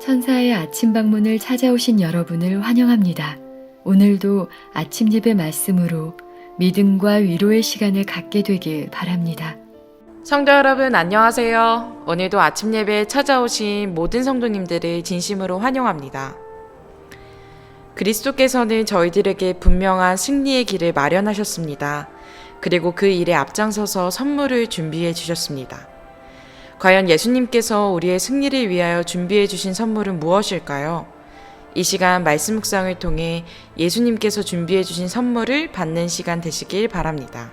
천사의 아침 방문을 찾아오신 여러분을 환영합니다. 오늘도 아침 예배 말씀으로 믿음과 위로의 시간을 갖게 되길 바랍니다. 성도 여러분 안녕하세요. 오늘도 아침 예배에 찾아오신 모든 성도님들을 진심으로 환영합니다. 그리스도께서는 저희들에게 분명한 승리의 길을 마련하셨습니다. 그리고 그 일에 앞장서서 선물을 준비해 주셨습니다. 과연 예수님께서 우리의 승리를 위하여 준비해 주신 선물은 무엇일까요? 이 시간 말씀 묵상을 통해 예수님께서 준비해 주신 선물을 받는 시간 되시길 바랍니다.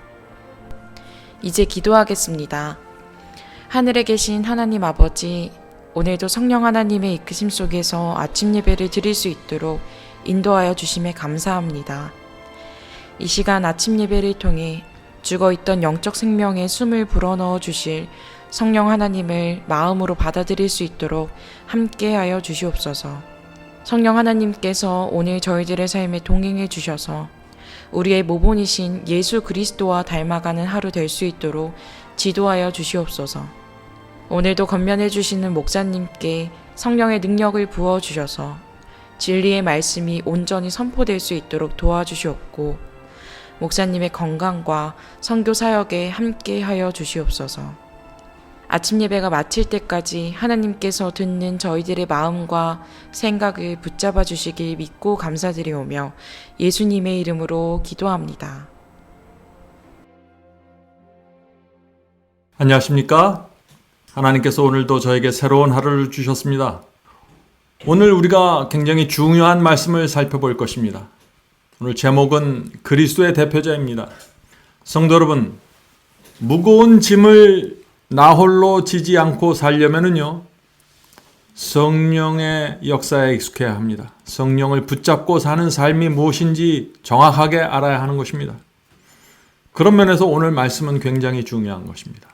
이제 기도하겠습니다. 하늘에 계신 하나님 아버지, 오늘도 성령 하나님의 이끄심 속에서 아침 예배를 드릴 수 있도록 인도하여 주심에 감사합니다. 이 시간 아침 예배를 통해 죽어있던 영적 생명에 숨을 불어넣어 주실 성령 하나님을 마음으로 받아들일 수 있도록 함께하여 주시옵소서. 성령 하나님께서 오늘 저희들의 삶에 동행해 주셔서 우리의 모본이신 예수 그리스도와 닮아가는 하루 될 수 있도록 지도하여 주시옵소서. 오늘도 건면해 주시는 목사님께 성령의 능력을 부어 주셔서 진리의 말씀이 온전히 선포될 수 있도록 도와주시옵고 목사님의 건강과 선교 사역에 함께하여 주시옵소서. 아침 예배가 마칠 때까지 하나님께서 듣는 저희들의 마음과 생각을 붙잡아 주시길 믿고 감사드리오며 예수님의 이름으로 기도합니다. 안녕하십니까? 하나님께서 오늘도 저에게 새로운 하루를 주셨습니다. 오늘 우리가 굉장히 중요한 말씀을 살펴볼 것입니다. 오늘 제목은 그리스도의 대표자입니다. 성도 여러분, 무거운 짐을 나 홀로 지지 않고 살려면은요, 성령의 역사에 익숙해야 합니다. 성령을 붙잡고 사는 삶이 무엇인지 정확하게 알아야 하는 것입니다. 그런 면에서 오늘 말씀은 굉장히 중요한 것입니다.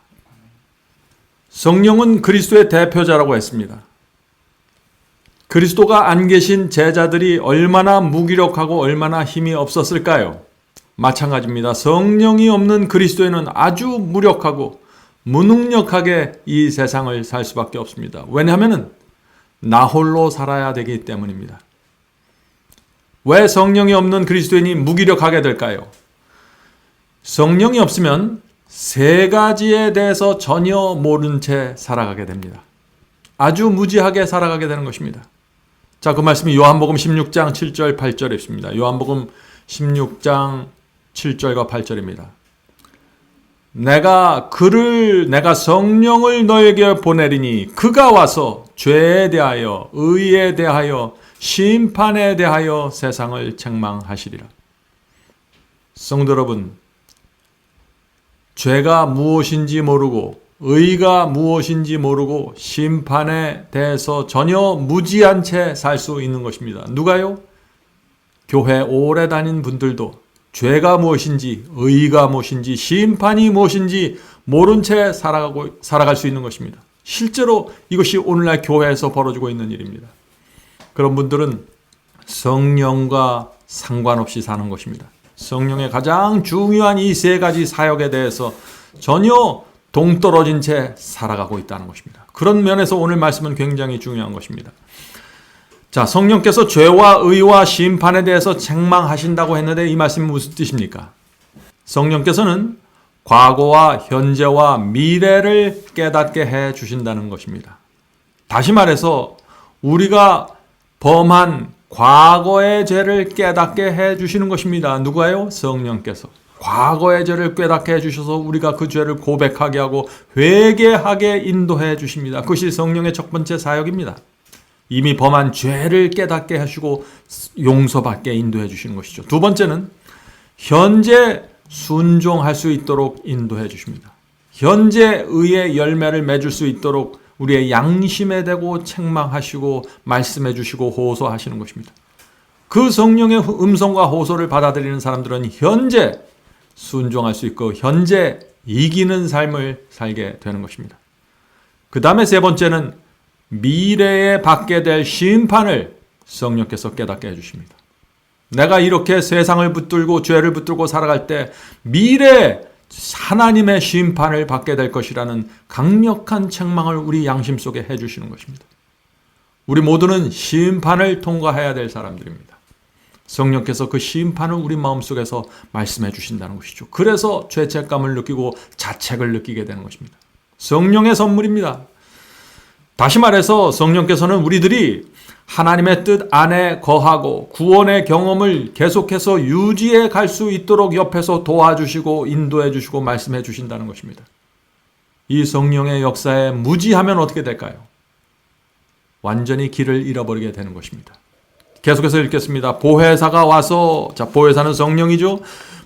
성령은 그리스도의 대표자라고 했습니다. 그리스도가 안 계신 제자들이 얼마나 무기력하고 얼마나 힘이 없었을까요? 마찬가지입니다. 성령이 없는 그리스도에는 아주 무력하고 무능력하게 이 세상을 살 수밖에 없습니다. 왜냐하면 나 홀로 살아야 되기 때문입니다. 왜 성령이 없는 그리스도인이 무기력하게 될까요? 성령이 없으면 세 가지에 대해서 전혀 모른 채 살아가게 됩니다. 아주 무지하게 살아가게 되는 것입니다. 자, 그 말씀이 요한복음 16장 7절 8절에 있습니다. 요한복음 16장 7절과 8절입니다. 내가 성령을 너에게 보내리니 그가 와서 죄에 대하여 의에 대하여 심판에 대하여 세상을 책망하시리라. 성도 여러분, 죄가 무엇인지 모르고 의가 무엇인지 모르고 심판에 대해서 전혀 무지한 채 살 수 있는 것입니다. 누가요? 교회 오래 다닌 분들도 죄가 무엇인지 의가 무엇인지 심판이 무엇인지 모른 채 살아갈 수 있는 것입니다. 실제로 이것이 오늘날 교회에서 벌어지고 있는 일입니다. 그런 분들은 성령과 상관없이 사는 것입니다. 성령의 가장 중요한 이 세 가지 사역에 대해서 전혀 동떨어진 채 살아가고 있다는 것입니다. 그런 면에서 오늘 말씀은 굉장히 중요한 것입니다. 자, 성령께서 죄와 의와 심판에 대해서 책망하신다고 했는데 이 말씀이 무슨 뜻입니까? 성령께서는 과거와 현재와 미래를 깨닫게 해 주신다는 것입니다. 다시 말해서 우리가 범한 과거의 죄를 깨닫게 해 주시는 것입니다. 누가요? 성령께서. 과거의 죄를 깨닫게 해 주셔서 우리가 그 죄를 고백하게 하고 회개하게 인도해 주십니다. 그것이 성령의 첫 번째 사역입니다. 이미 범한 죄를 깨닫게 하시고 용서받게 인도해 주시는 것이죠. 두 번째는 현재 순종할 수 있도록 인도해 주십니다. 현재 의의 열매를 맺을 수 있도록 우리의 양심에 대고 책망하시고 말씀해 주시고 호소하시는 것입니다. 그 성령의 음성과 호소를 받아들이는 사람들은 현재 순종할 수 있고 현재 이기는 삶을 살게 되는 것입니다. 그 다음에 세 번째는 미래에 받게 될 심판을 성령께서 깨닫게 해주십니다. 내가 이렇게 세상을 붙들고 죄를 붙들고 살아갈 때 미래에 하나님의 심판을 받게 될 것이라는 강력한 책망을 우리 양심 속에 해주시는 것입니다. 우리 모두는 심판을 통과해야 될 사람들입니다. 성령께서 그 심판을 우리 마음속에서 말씀해 주신다는 것이죠. 그래서 죄책감을 느끼고 자책을 느끼게 되는 것입니다. 성령의 선물입니다. 다시 말해서 성령께서는 우리들이 하나님의 뜻 안에 거하고 구원의 경험을 계속해서 유지해 갈 수 있도록 옆에서 도와주시고 인도해 주시고 말씀해 주신다는 것입니다. 이 성령의 역사에 무지하면 어떻게 될까요? 완전히 길을 잃어버리게 되는 것입니다. 계속해서 읽겠습니다. 보혜사가 와서, 보혜사는 성령이죠.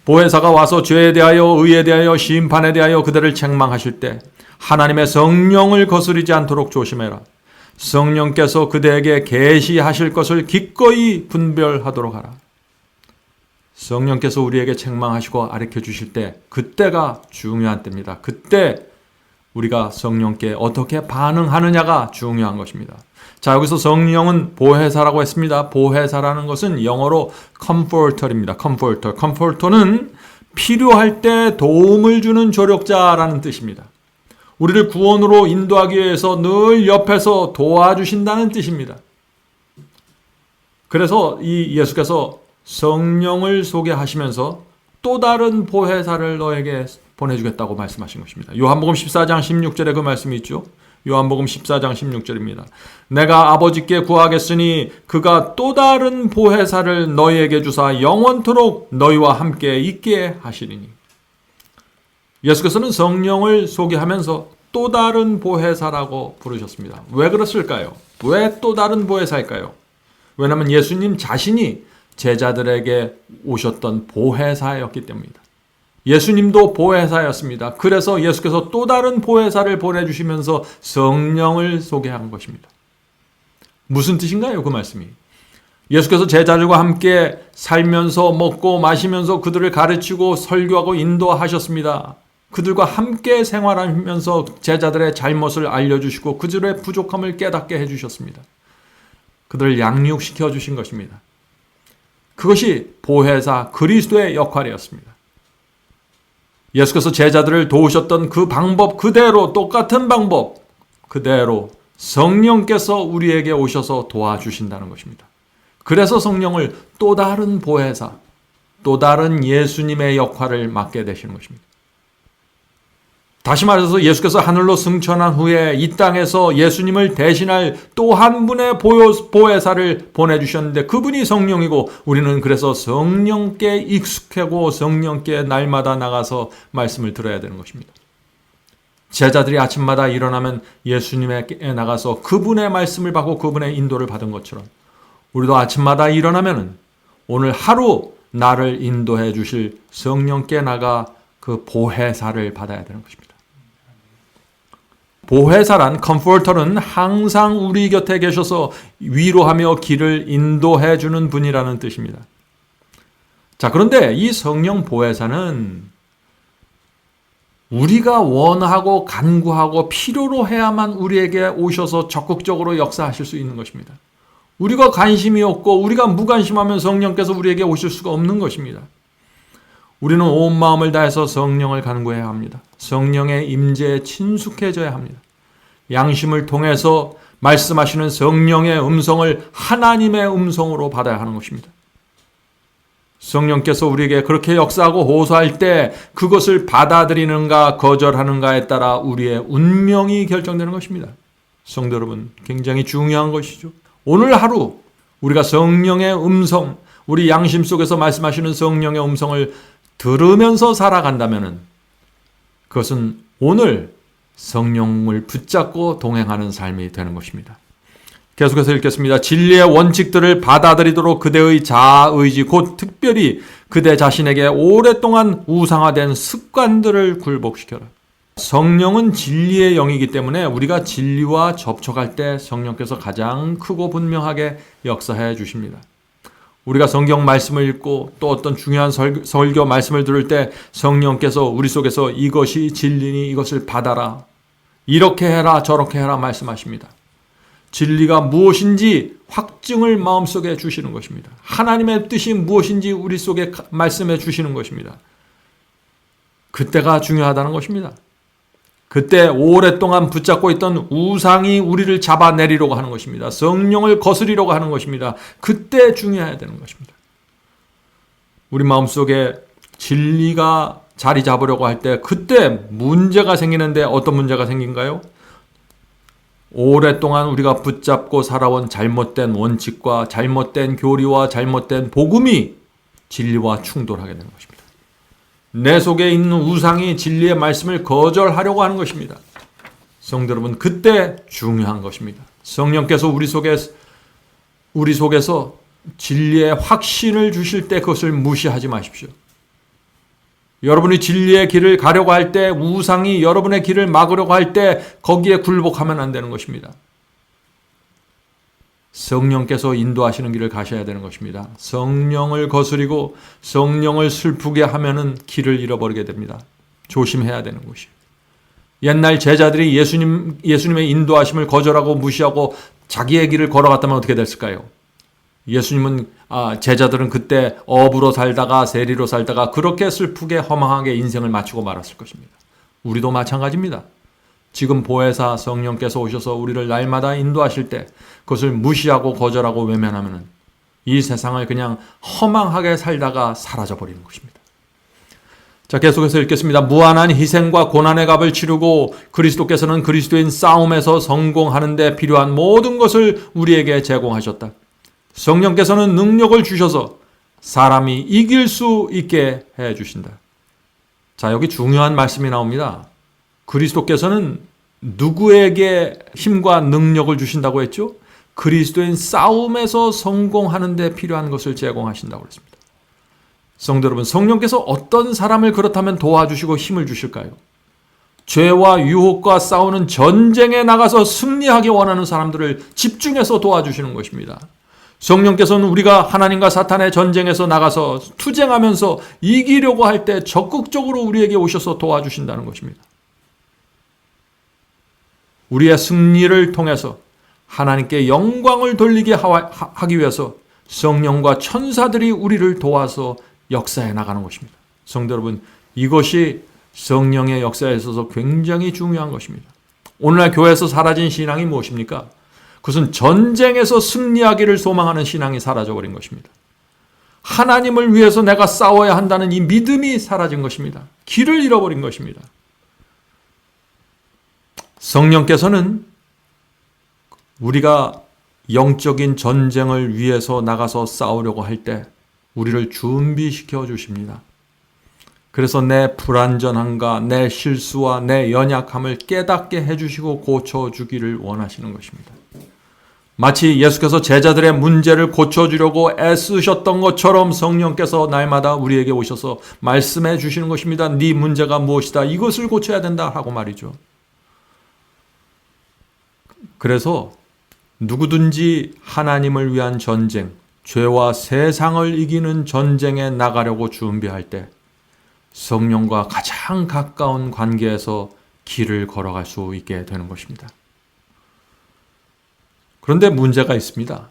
보혜사가 와서 죄에 대하여 의에 대하여 심판에 대하여 그들을 책망하실 때 하나님의 성령을 거스르지 않도록 조심해라. 성령께서 그대에게 계시하실 것을 기꺼이 분별하도록 하라. 성령께서 우리에게 책망하시고 가르쳐 주실 때 그때가 중요한 때입니다. 그때 우리가 성령께 어떻게 반응하느냐가 중요한 것입니다. 자, 여기서 성령은 보혜사라고 했습니다. 보혜사라는 것은 영어로 comforter입니다. comforter는 필요할 때 도움을 주는 조력자라는 뜻입니다. 우리를 구원으로 인도하기 위해서 늘 옆에서 도와주신다는 뜻입니다. 그래서 이 예수께서 성령을 소개하시면서 또 다른 보혜사를 너에게 보내주겠다고 말씀하신 것입니다. 요한복음 14장 16절에 그 말씀이 있죠. 요한복음 14장 16절입니다. 내가 아버지께 구하겠으니 그가 또 다른 보혜사를 너희에게 주사 영원토록 너희와 함께 있게 하시리니. 예수께서는 성령을 소개하면서 또 다른 보혜사라고 부르셨습니다. 왜 그랬을까요? 왜 또 다른 보혜사일까요? 왜냐하면 예수님 자신이 제자들에게 오셨던 보혜사였기 때문입니다. 예수님도 보혜사였습니다. 그래서 예수께서 또 다른 보혜사를 보내주시면서 성령을 소개한 것입니다. 무슨 뜻인가요? 그 말씀이. 예수께서 제자들과 함께 살면서 먹고 마시면서 그들을 가르치고 설교하고 인도하셨습니다. 그들과 함께 생활하면서 제자들의 잘못을 알려주시고 그들의 부족함을 깨닫게 해주셨습니다. 그들을 양육시켜 주신 것입니다. 그것이 보혜사 그리스도의 역할이었습니다. 예수께서 제자들을 도우셨던 그 방법 그대로, 똑같은 방법 그대로 성령께서 우리에게 오셔서 도와주신다는 것입니다. 그래서 성령을 또 다른 보혜사, 또 다른 예수님의 역할을 맡게 되시는 것입니다. 다시 말해서 예수께서 하늘로 승천한 후에 이 땅에서 예수님을 대신할 또 한 분의 보혜사를 보내주셨는데 그분이 성령이고 우리는 그래서 성령께 익숙하고 성령께 날마다 나가서 말씀을 들어야 되는 것입니다. 제자들이 아침마다 일어나면 예수님에게 나가서 그분의 말씀을 받고 그분의 인도를 받은 것처럼 우리도 아침마다 일어나면 오늘 하루 나를 인도해 주실 성령께 나가 그 보혜사를 받아야 되는 것입니다. 보혜사란 컴포터는 항상 우리 곁에 계셔서 위로하며 길을 인도해 주는 분이라는 뜻입니다. 자, 그런데 이 성령 보혜사는 우리가 원하고 간구하고 필요로 해야만 우리에게 오셔서 적극적으로 역사하실 수 있는 것입니다. 우리가 관심이 없고 우리가 무관심하면 성령께서 우리에게 오실 수가 없는 것입니다. 우리는 온 마음을 다해서 성령을 간구해야 합니다. 성령의 임재에 친숙해져야 합니다. 양심을 통해서 말씀하시는 성령의 음성을 하나님의 음성으로 받아야 하는 것입니다. 성령께서 우리에게 그렇게 역사하고 호소할 때 그것을 받아들이는가 거절하는가에 따라 우리의 운명이 결정되는 것입니다. 성도 여러분, 굉장히 중요한 것이죠. 오늘 하루 우리가 성령의 음성, 우리 양심 속에서 말씀하시는 성령의 음성을 들으면서 살아간다면 그것은 오늘 성령을 붙잡고 동행하는 삶이 되는 것입니다. 계속해서 읽겠습니다. 진리의 원칙들을 받아들이도록 그대의 자아의지 곧 특별히 그대 자신에게 오랫동안 우상화된 습관들을 굴복시켜라. 성령은 진리의 영이기 때문에 우리가 진리와 접촉할 때 성령께서 가장 크고 분명하게 역사해 주십니다. 우리가 성경 말씀을 읽고 또 어떤 중요한 설교 말씀을 들을 때 성령께서 우리 속에서 이것이 진리니 이것을 받아라. 이렇게 해라 저렇게 해라 말씀하십니다. 진리가 무엇인지 확증을 마음속에 주시는 것입니다. 하나님의 뜻이 무엇인지 우리 속에 말씀해 주시는 것입니다. 그때가 중요하다는 것입니다. 그때 오랫동안 붙잡고 있던 우상이 우리를 잡아내리려고 하는 것입니다. 성령을 거스리려고 하는 것입니다. 그때 중요해야 되는 것입니다. 우리 마음속에 진리가 자리 잡으려고 할 때 그때 문제가 생기는데 어떤 문제가 생긴가요? 오랫동안 우리가 붙잡고 살아온 잘못된 원칙과 잘못된 교리와 잘못된 복음이 진리와 충돌하게 되는 것입니다. 내 속에 있는 우상이 진리의 말씀을 거절하려고 하는 것입니다. 성도 여러분, 그때 중요한 것입니다. 성령께서 우리 속에서 진리의 확신을 주실 때 그것을 무시하지 마십시오. 여러분이 진리의 길을 가려고 할 때, 우상이 여러분의 길을 막으려고 할 때 거기에 굴복하면 안 되는 것입니다. 성령께서 인도하시는 길을 가셔야 되는 것입니다. 성령을 거스리고 성령을 슬프게 하면은 길을 잃어버리게 됩니다. 조심해야 되는 것이에요. 옛날 제자들이 예수님의 인도하심을 거절하고 무시하고 자기의 길을 걸어갔다면 어떻게 됐을까요? 제자들은 그때 업으로 살다가 세리로 살다가 그렇게 슬프게 허망하게 인생을 마치고 말았을 것입니다. 우리도 마찬가지입니다. 지금 보혜사 성령께서 오셔서 우리를 날마다 인도하실 때 그것을 무시하고 거절하고 외면하면 이 세상을 그냥 허망하게 살다가 사라져버리는 것입니다. 자, 계속해서 읽겠습니다. 무한한 희생과 고난의 값을 치르고 그리스도께서는 그리스도인 싸움에서 성공하는 데 필요한 모든 것을 우리에게 제공하셨다. 성령께서는 능력을 주셔서 사람이 이길 수 있게 해 주신다. 자, 여기 중요한 말씀이 나옵니다. 그리스도께서는 누구에게 힘과 능력을 주신다고 했죠? 그리스도인 싸움에서 성공하는 데 필요한 것을 제공하신다고 했습니다. 성도 여러분, 성령께서 어떤 사람을 그렇다면 도와주시고 힘을 주실까요? 죄와 유혹과 싸우는 전쟁에 나가서 승리하기 원하는 사람들을 집중해서 도와주시는 것입니다. 성령께서는 우리가 하나님과 사탄의 전쟁에서 나가서 투쟁하면서 이기려고 할 때 적극적으로 우리에게 오셔서 도와주신다는 것입니다. 우리의 승리를 통해서 하나님께 영광을 돌리게 하기 위해서 성령과 천사들이 우리를 도와서 역사해 나가는 것입니다. 성도 여러분, 이것이 성령의 역사에 있어서 굉장히 중요한 것입니다. 오늘날 교회에서 사라진 신앙이 무엇입니까? 그것은 전쟁에서 승리하기를 소망하는 신앙이 사라져버린 것입니다. 하나님을 위해서 내가 싸워야 한다는 이 믿음이 사라진 것입니다. 길을 잃어버린 것입니다. 성령께서는 우리가 영적인 전쟁을 위해서 나가서 싸우려고 할 때 우리를 준비시켜 주십니다. 그래서 내 불완전함과 내 실수와 내 연약함을 깨닫게 해주시고 고쳐주기를 원하시는 것입니다. 마치 예수께서 제자들의 문제를 고쳐주려고 애쓰셨던 것처럼 성령께서 날마다 우리에게 오셔서 말씀해 주시는 것입니다. 네 문제가 무엇이다. 이것을 고쳐야 된다 하고 말이죠. 그래서 누구든지 하나님을 위한 전쟁, 죄와 세상을 이기는 전쟁에 나가려고 준비할 때 성령과 가장 가까운 관계에서 길을 걸어갈 수 있게 되는 것입니다. 그런데 문제가 있습니다.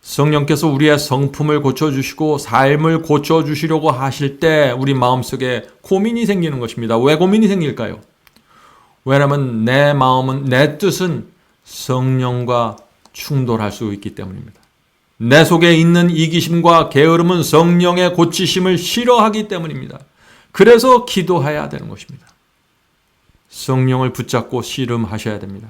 성령께서 우리의 성품을 고쳐주시고 삶을 고쳐주시려고 하실 때 우리 마음속에 고민이 생기는 것입니다. 왜 고민이 생길까요? 왜냐하면 내 마음은, 내 뜻은 성령과 충돌할 수 있기 때문입니다. 내 속에 있는 이기심과 게으름은 성령의 고치심을 싫어하기 때문입니다. 그래서 기도해야 되는 것입니다. 성령을 붙잡고 씨름하셔야 됩니다.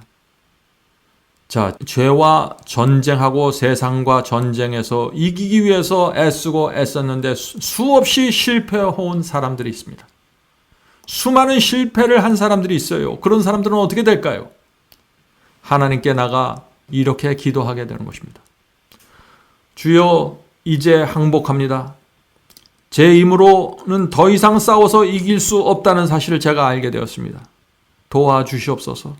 자, 죄와 전쟁하고 세상과 전쟁에서 이기기 위해서 애쓰고 애썼는데 수없이 실패해온 사람들이 있습니다. 수많은 실패를 한 사람들이 있어요. 그런 사람들은 어떻게 될까요? 하나님께 나가 이렇게 기도하게 되는 것입니다. 주여, 이제 항복합니다. 제 힘으로는 더 이상 싸워서 이길 수 없다는 사실을 제가 알게 되었습니다. 도와주시옵소서.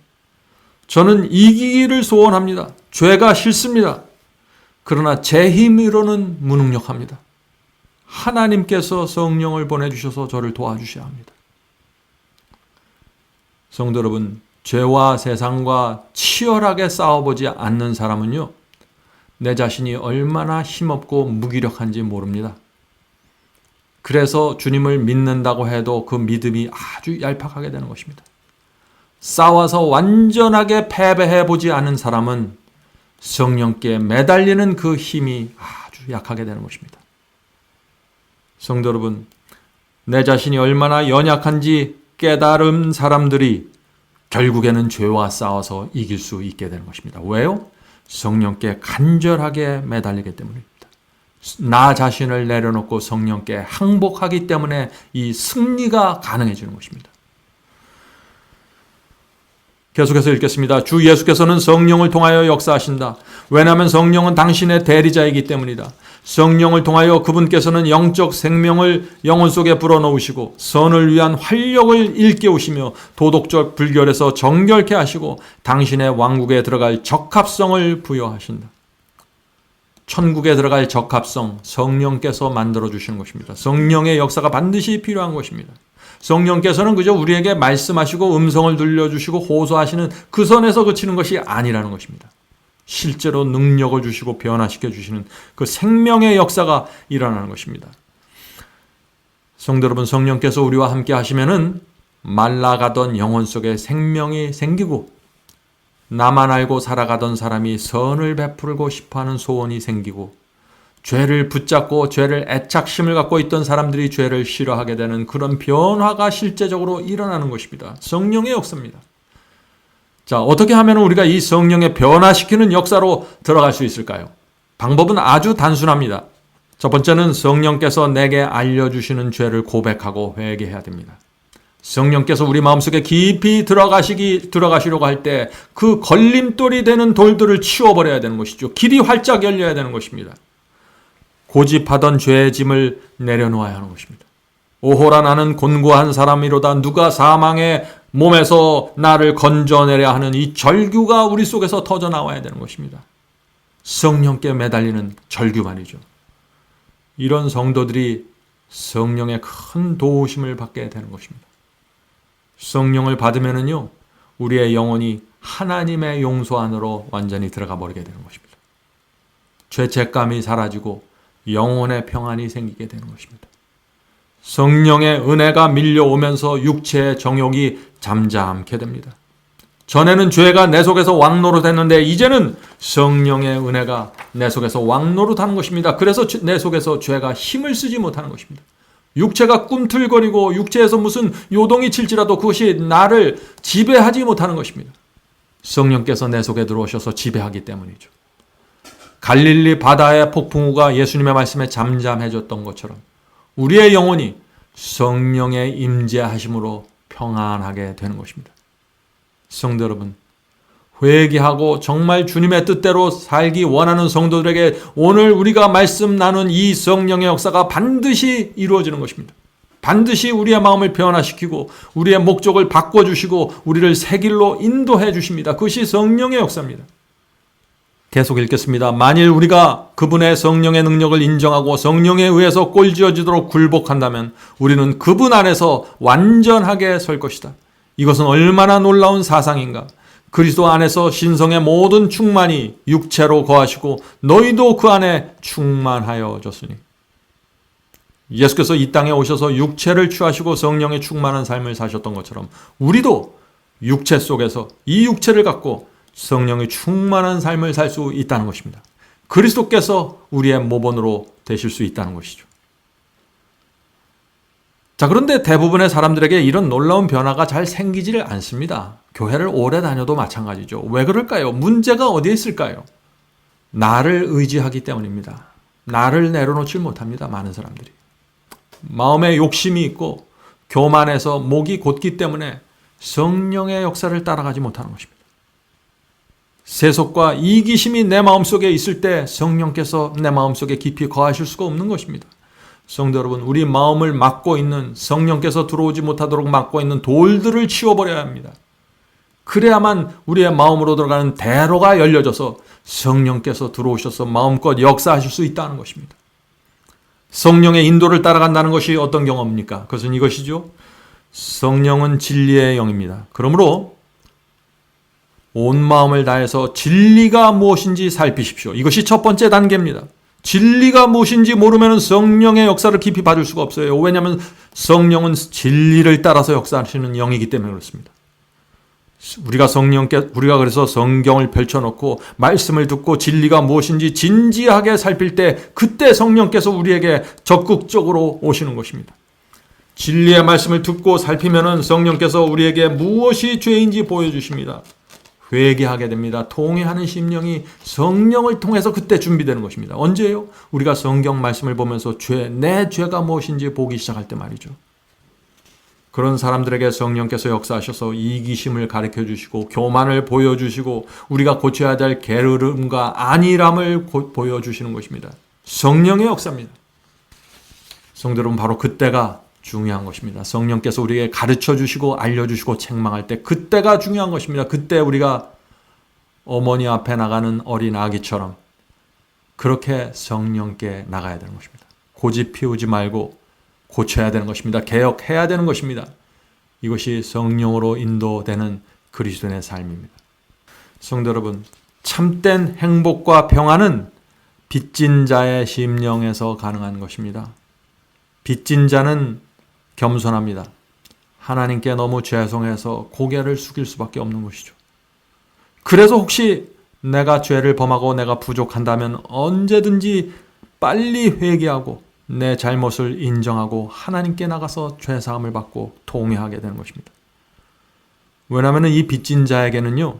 저는 이기기를 소원합니다. 죄가 싫습니다. 그러나 제 힘으로는 무능력합니다. 하나님께서 성령을 보내주셔서 저를 도와주셔야 합니다. 성도 여러분, 죄와 세상과 치열하게 싸워보지 않는 사람은요, 내 자신이 얼마나 힘없고 무기력한지 모릅니다. 그래서 주님을 믿는다고 해도 그 믿음이 아주 얄팍하게 되는 것입니다. 싸워서 완전하게 패배해 보지 않은 사람은 성령께 매달리는 그 힘이 아주 약하게 되는 것입니다. 성도 여러분, 내 자신이 얼마나 연약한지 깨달은 사람들이 결국에는 죄와 싸워서 이길 수 있게 되는 것입니다. 왜요? 성령께 간절하게 매달리기 때문입니다. 나 자신을 내려놓고 성령께 항복하기 때문에 이 승리가 가능해지는 것입니다. 계속해서 읽겠습니다. 주 예수께서는 성령을 통하여 역사하신다. 왜냐하면 성령은 당신의 대리자이기 때문이다. 성령을 통하여 그분께서는 영적 생명을 영혼 속에 불어넣으시고 선을 위한 활력을 일깨우시며 도덕적 불결에서 정결케 하시고 당신의 왕국에 들어갈 적합성을 부여하신다. 천국에 들어갈 적합성, 성령께서 만들어주시는 것입니다. 성령의 역사가 반드시 필요한 것입니다. 성령께서는 그저 우리에게 말씀하시고 음성을 들려주시고 호소하시는 그 선에서 그치는 것이 아니라는 것입니다. 실제로 능력을 주시고 변화시켜 주시는 그 생명의 역사가 일어나는 것입니다. 성도 여러분, 성령께서 우리와 함께 하시면은 말라가던 영혼 속에 생명이 생기고 나만 알고 살아가던 사람이 선을 베풀고 싶어하는 소원이 생기고 죄를 붙잡고 죄를 애착심을 갖고 있던 사람들이 죄를 싫어하게 되는 그런 변화가 실제적으로 일어나는 것입니다. 성령의 역사입니다. 자, 어떻게 하면 우리가 이 성령의 변화시키는 역사로 들어갈 수 있을까요? 방법은 아주 단순합니다. 첫 번째는 성령께서 내게 알려주시는 죄를 고백하고 회개해야 됩니다. 성령께서 우리 마음속에 깊이 들어가시려고 할 때 그 걸림돌이 되는 돌들을 치워버려야 되는 것이죠. 길이 활짝 열려야 되는 것입니다. 고집하던 죄의 짐을 내려놓아야 하는 것입니다. 오호라 나는 곤고한 사람이로다. 누가 사망의 몸에서 나를 건져내려 하는 이 절규가 우리 속에서 터져 나와야 되는 것입니다. 성령께 매달리는 절규 말이죠. 이런 성도들이 성령의 큰 도우심을 받게 되는 것입니다. 성령을 받으면은요, 우리의 영혼이 하나님의 용서 안으로 완전히 들어가 버리게 되는 것입니다. 죄책감이 사라지고 영혼의 평안이 생기게 되는 것입니다. 성령의 은혜가 밀려오면서 육체의 정욕이 잠잠케 됩니다. 전에는 죄가 내 속에서 왕노릇했는데 이제는 성령의 은혜가 내 속에서 왕노릇하는 것입니다. 그래서 내 속에서 죄가 힘을 쓰지 못하는 것입니다. 육체가 꿈틀거리고 육체에서 무슨 요동이 칠지라도 그것이 나를 지배하지 못하는 것입니다. 성령께서 내 속에 들어오셔서 지배하기 때문이죠. 갈릴리 바다의 폭풍우가 예수님의 말씀에 잠잠해졌던 것처럼 우리의 영혼이 성령의 임재하심으로 평안하게 되는 것입니다. 성도 여러분, 회개하고 정말 주님의 뜻대로 살기 원하는 성도들에게 오늘 우리가 말씀 나눈 이 성령의 역사가 반드시 이루어지는 것입니다. 반드시 우리의 마음을 변화시키고 우리의 목적을 바꿔주시고 우리를 새 길로 인도해 주십니다. 그것이 성령의 역사입니다. 계속 읽겠습니다. 만일 우리가 그분의 성령의 능력을 인정하고 성령에 의해서 꼴지어지도록 굴복한다면 우리는 그분 안에서 완전하게 설 것이다. 이것은 얼마나 놀라운 사상인가. 그리스도 안에서 신성의 모든 충만이 육체로 거하시고 너희도 그 안에 충만하여졌으니. 예수께서 이 땅에 오셔서 육체를 취하시고 성령의 충만한 삶을 사셨던 것처럼 우리도 육체 속에서 이 육체를 갖고 성령의 충만한 삶을 살 수 있다는 것입니다. 그리스도께서 우리의 모본으로 되실 수 있다는 것이죠. 자, 그런데 대부분의 사람들에게 이런 놀라운 변화가 잘 생기지를 않습니다. 교회를 오래 다녀도 마찬가지죠. 왜 그럴까요? 문제가 어디에 있을까요? 나를 의지하기 때문입니다. 나를 내려놓지 못합니다. 많은 사람들이. 마음에 욕심이 있고 교만해서 목이 곧기 때문에 성령의 역사를 따라가지 못하는 것입니다. 세속과 이기심이 내 마음속에 있을 때 성령께서 내 마음속에 깊이 거하실 수가 없는 것입니다. 성도 여러분, 우리 마음을 막고 있는 성령께서 들어오지 못하도록 막고 있는 돌들을 치워버려야 합니다. 그래야만 우리의 마음으로 들어가는 대로가 열려져서 성령께서 들어오셔서 마음껏 역사하실 수 있다는 것입니다. 성령의 인도를 따라간다는 것이 어떤 경험입니까? 그것은 이것이죠. 성령은 진리의 영입니다. 그러므로 온 마음을 다해서 진리가 무엇인지 살피십시오. 이것이 첫 번째 단계입니다. 진리가 무엇인지 모르면 성령의 역사를 깊이 받을 수가 없어요. 왜냐하면 성령은 진리를 따라서 역사하시는 영이기 때문에 그렇습니다. 우리가 그래서 성경을 펼쳐놓고 말씀을 듣고 진리가 무엇인지 진지하게 살필 때 그때 성령께서 우리에게 적극적으로 오시는 것입니다. 진리의 말씀을 듣고 살피면은 성령께서 우리에게 무엇이 죄인지 보여주십니다. 회개하게 됩니다. 통회하는 심령이 성령을 통해서 그때 준비되는 것입니다. 언제요? 우리가 성경 말씀을 보면서 내 죄가 무엇인지 보기 시작할 때 말이죠. 그런 사람들에게 성령께서 역사하셔서 이기심을 가르쳐 주시고 교만을 보여주시고 우리가 고쳐야 될 게으름과 안일함을 보여주시는 것입니다. 성령의 역사입니다. 성도 여러분, 바로 그때가 중요한 것입니다. 성령께서 우리에게 가르쳐 주시고 알려주시고 책망할 때 그때가 중요한 것입니다. 그때 우리가 어머니 앞에 나가는 어린 아기처럼 그렇게 성령께 나가야 되는 것입니다. 고집 피우지 말고 고쳐야 되는 것입니다. 개혁해야 되는 것입니다. 이것이 성령으로 인도되는 그리스도인의 삶입니다. 성도 여러분, 참된 행복과 평안은 빚진 자의 심령에서 가능한 것입니다. 빚진 자는 겸손합니다. 하나님께 너무 죄송해서 고개를 숙일 수밖에 없는 것이죠. 그래서 혹시 내가 죄를 범하고 내가 부족한다면 언제든지 빨리 회개하고 내 잘못을 인정하고 하나님께 나가서 죄사함을 받고 통회하게 되는 것입니다. 왜냐하면 이 빚진 자에게는요,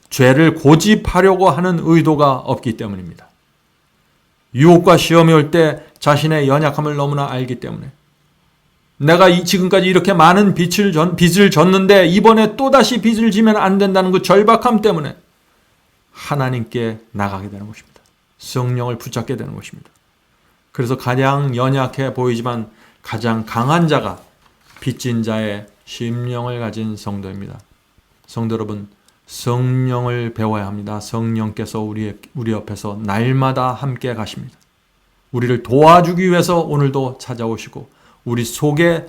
죄를 고집하려고 하는 의도가 없기 때문입니다. 유혹과 시험이 올 때 자신의 연약함을 너무나 알기 때문에 내가 지금까지 이렇게 많은 빚을 졌는데 이번에 또다시 빚을 지면 안 된다는 그 절박함 때문에 하나님께 나가게 되는 것입니다. 성령을 붙잡게 되는 것입니다. 그래서 가장 연약해 보이지만 가장 강한 자가 빚진 자의 심령을 가진 성도입니다. 성도 여러분, 성령을 배워야 합니다. 성령께서 우리 옆에서 날마다 함께 가십니다. 우리를 도와주기 위해서 오늘도 찾아오시고 우리 속에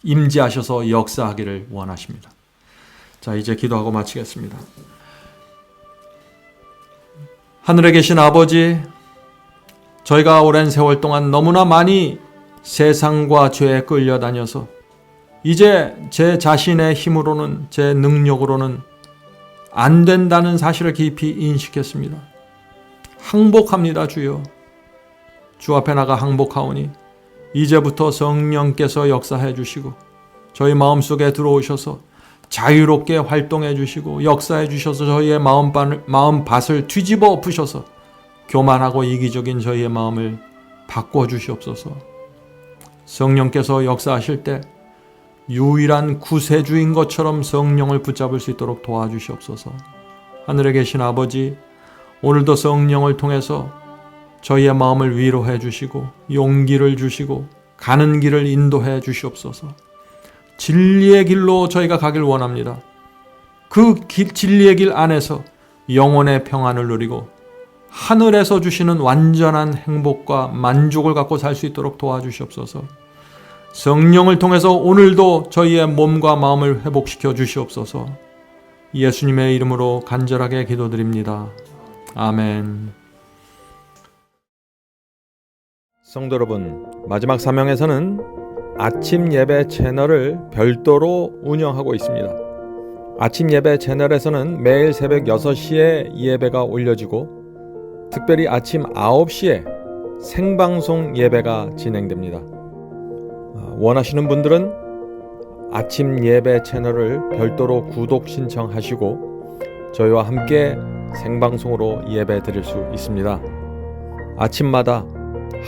임재하셔서 역사하기를 원하십니다. 자, 이제 기도하고 마치겠습니다. 하늘에 계신 아버지, 저희가 오랜 세월 동안 너무나 많이 세상과 죄에 끌려다녀서 이제 제 자신의 힘으로는, 제 능력으로는 안 된다는 사실을 깊이 인식했습니다. 항복합니다, 주여. 주 앞에 나가 항복하오니 이제부터 성령께서 역사해 주시고 저희 마음속에 들어오셔서 자유롭게 활동해 주시고 역사해 주셔서 저희의 마음밭을 뒤집어 엎으셔서 교만하고 이기적인 저희의 마음을 바꿔 주시옵소서. 성령께서 역사하실 때 유일한 구세주인 것처럼 성령을 붙잡을 수 있도록 도와주시옵소서. 하늘에 계신 아버지, 오늘도 성령을 통해서 저희의 마음을 위로해 주시고 용기를 주시고 가는 길을 인도해 주시옵소서. 진리의 길로 저희가 가길 원합니다. 진리의 길 안에서 영혼의 평안을 누리고 하늘에서 주시는 완전한 행복과 만족을 갖고 살 수 있도록 도와주시옵소서. 성령을 통해서 오늘도 저희의 몸과 마음을 회복시켜 주시옵소서. 예수님의 이름으로 간절하게 기도드립니다. 아멘. 성도 여러분, 마지막 사명에서는 아침 예배 채널을 별도로 운영하고 있습니다. 아침 예배 채널에서는 매일 새벽 6시에 예배가 올려지고 특별히 아침 9시에 생방송 예배가 진행됩니다. 원하시는 분들은 아침 예배 채널을 별도로 구독 신청하시고 저희와 함께 생방송으로 예배 드릴 수 있습니다. 아침마다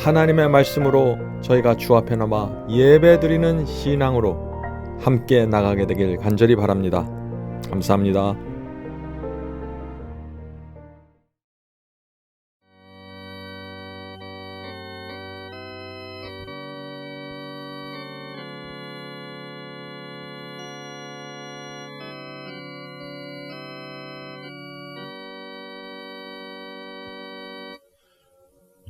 하나님의 말씀으로 저희가 주 앞에 남아 예배 드리는 신앙으로 함께 나가게 되길 간절히 바랍니다. 감사합니다.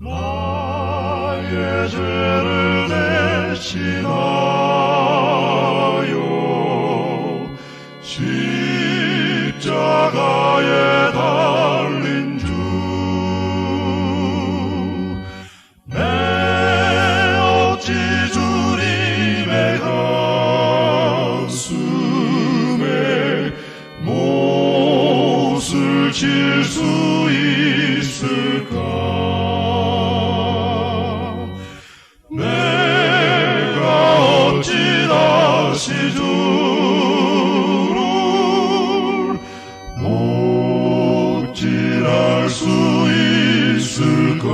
나의 죄를 대신하여 십자가에 달린 주, 내 어찌 주님의 가슴에 어찌할 수 있을까?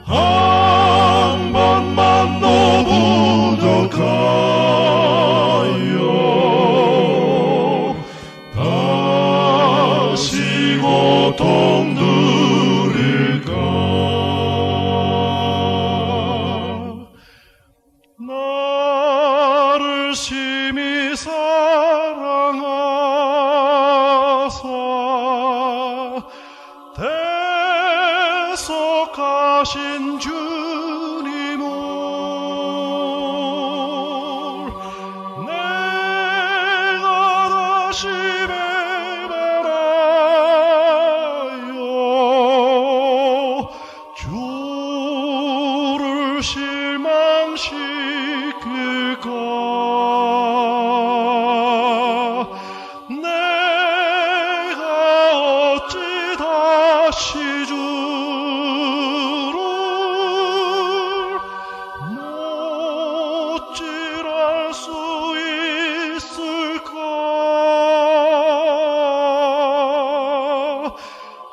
한 번만 더 부족하여 다시 고통 들일까? 나를 심히 사랑하사 대속하신 주님을 내가 다시 배반하여 주를 실망시킬까? 내가 어찌 다시 주를 못질할 수 있을까?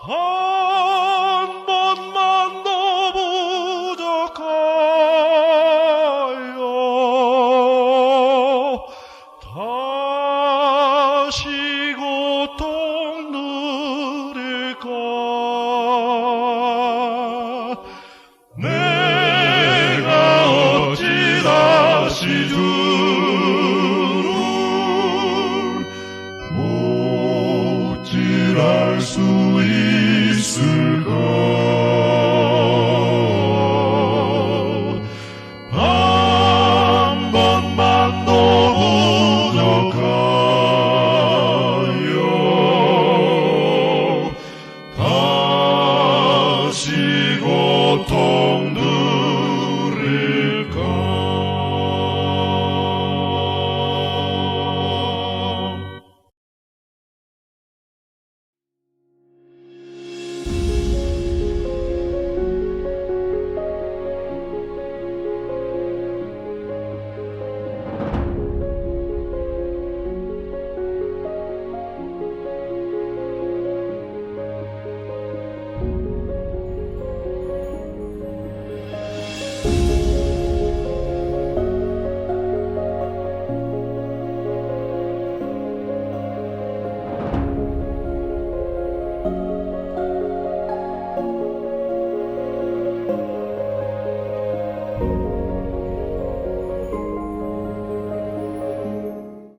한 번만 더 부족하여 다시 고통 누릴까? 내가 어찌 다시 주를 못질할 수 있을까? 한 번만 더 부족하여 다시 고통 누릴까?